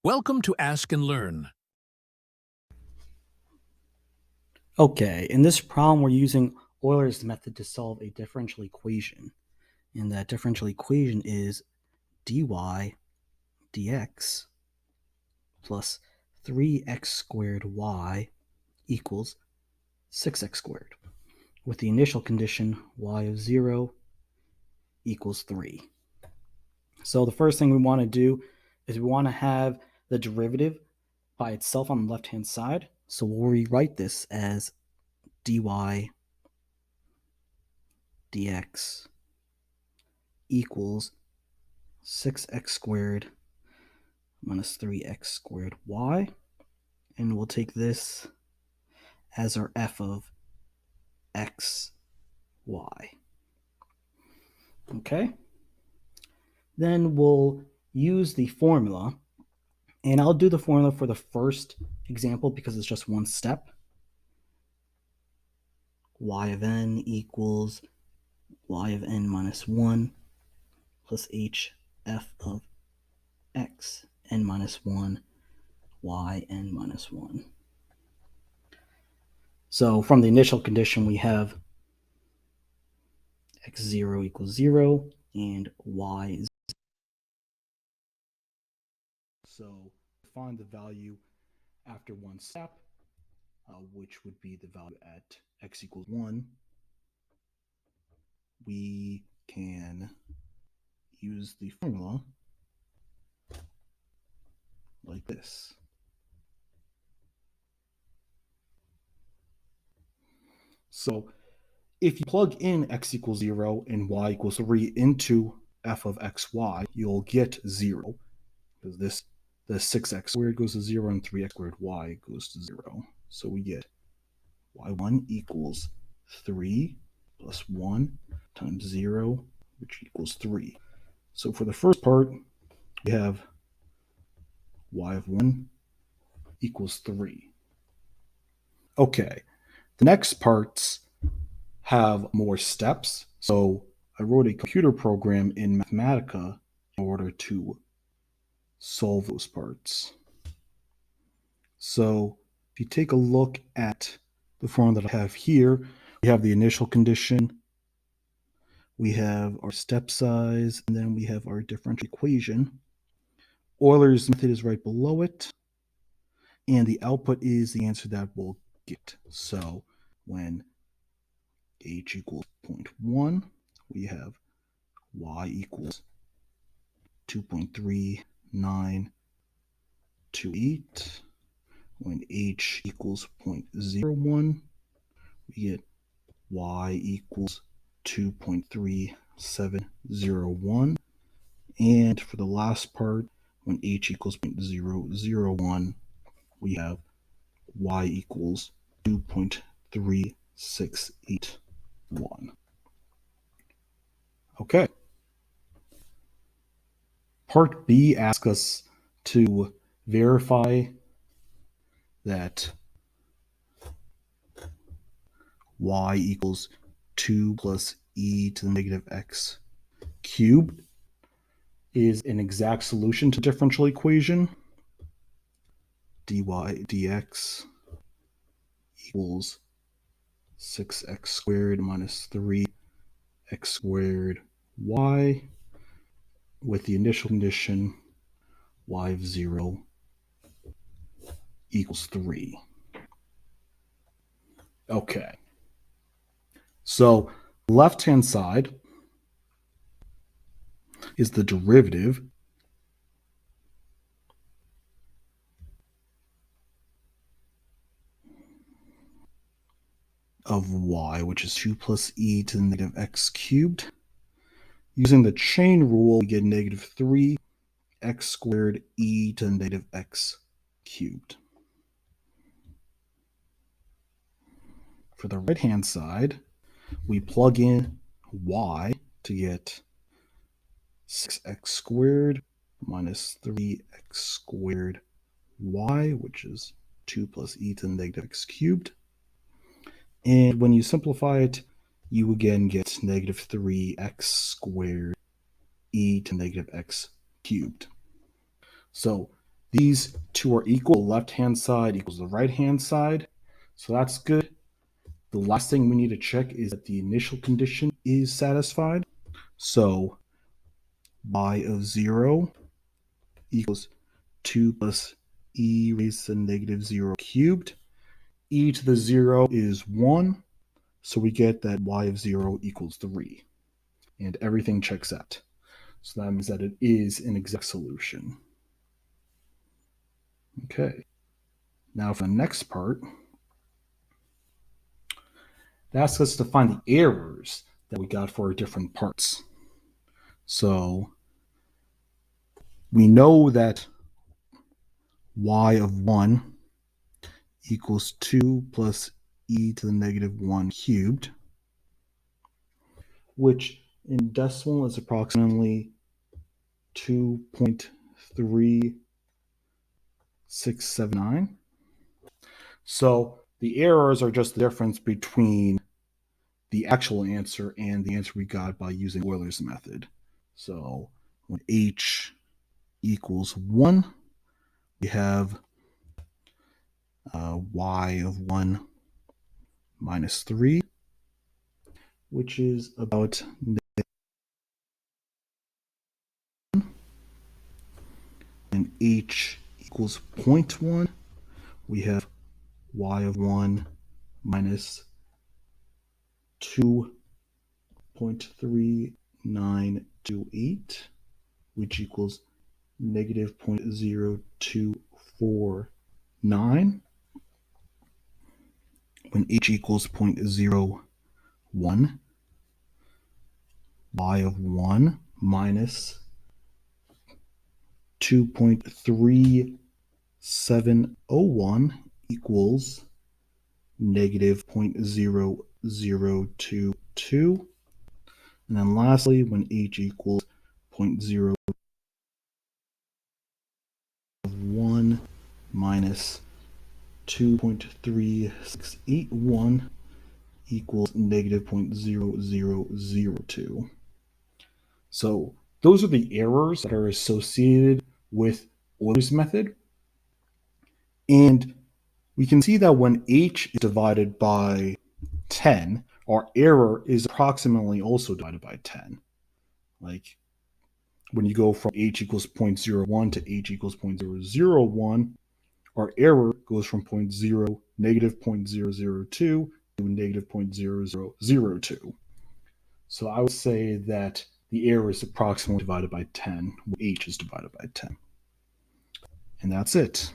Welcome to Ask and Learn. Okay, in this problem, we're using Euler's method to solve a differential equation. And that differential equation is dy dx plus 3x squared y equals 6x squared, with the initial condition y of 0 equals 3. So the first thing we want to do is we want to have the derivative by itself on the left-hand side. So we'll rewrite this as dy dx equals 6x squared minus 3x squared y, and we'll take this as our f of x, y. Okay? Then we'll use the formula, and I'll do the formula for the first example because it's just one step. Y of n equals y of n minus 1 plus h f of x n minus 1 y n minus 1. So from the initial condition, we have x0 equals 0 and y. So find the value after one step, which would be the value at x equals 1. We can use the formula like this. So if you plug in x equals 0 and y equals 3 into f of xy, you'll get 0, because the 6x squared goes to 0 and 3x squared y goes to 0. So we get y1 equals 3 plus 1 times 0, which equals 3. So for the first part, we have y of 1 equals 3. Okay, the next parts have more steps. So I wrote a computer program in Mathematica in order to solve those parts. So if you take a look at the form that I have here, we have the initial condition, we have our step size, and then we have our differential equation. Euler's method is right below it, and the output is the answer that we'll get. So when h equals 0.1, we have y equals 2.3928. When h equals 0.01, we get y equals 2.3701. And for the last part, when h equals 0.001, we have y equals 2.3681. Okay. Part B asks us to verify that y equals 2 plus e to the negative x cubed is an exact solution to differential equation. Dy dx equals 6x squared minus 3x squared y, with the initial condition y of 0 equals 3. Okay. So left-hand side is the derivative of y, which is 2 plus e to the negative x cubed. Using the chain rule, we get negative 3x squared e to the negative x cubed. For the right-hand side, we plug in y to get 6x squared minus 3x squared y, which is 2 plus e to the negative x cubed. And when you simplify it, you again get negative 3x squared e to negative x cubed. So These two are equal. The left-hand side equals the right-hand side. So that's good. The last thing we need to check is that the initial condition is satisfied. So y of 0 equals 2 plus e raised to the negative 0 cubed. E to the 0 is 1. So we get that y of 0 equals 3. And everything checks out. So that means that it is an exact solution. Okay. Now for the next part, it asks us to find the errors that we got for our different parts. So we know that y of 1 equals 2 plus e to the negative 1 cubed, which in decimal is approximately 2.3679. So the errors are just the difference between the actual answer and the answer we got by using Euler's method. So when h equals 1, we have y of 1 minus 3, which is about and h equals 0.1, we have y of 1 minus 2.3928, which equals negative 0.0249. When h equals 0.01, y of 1 minus 2.3701 equals negative 0.0022. And then lastly, when h equals 0.01 minus 2.3681 equals negative 0.0002. So those are the errors that are associated with Euler's method. And we can see that when h is divided by 10, our error is approximately also divided by 10. Like when you go from h equals 0.01 to h equals 0.001, our error goes from negative 0.002 to negative 0.0002. So I would say that the error is approximately divided by 10 when h is divided by 10. And that's it.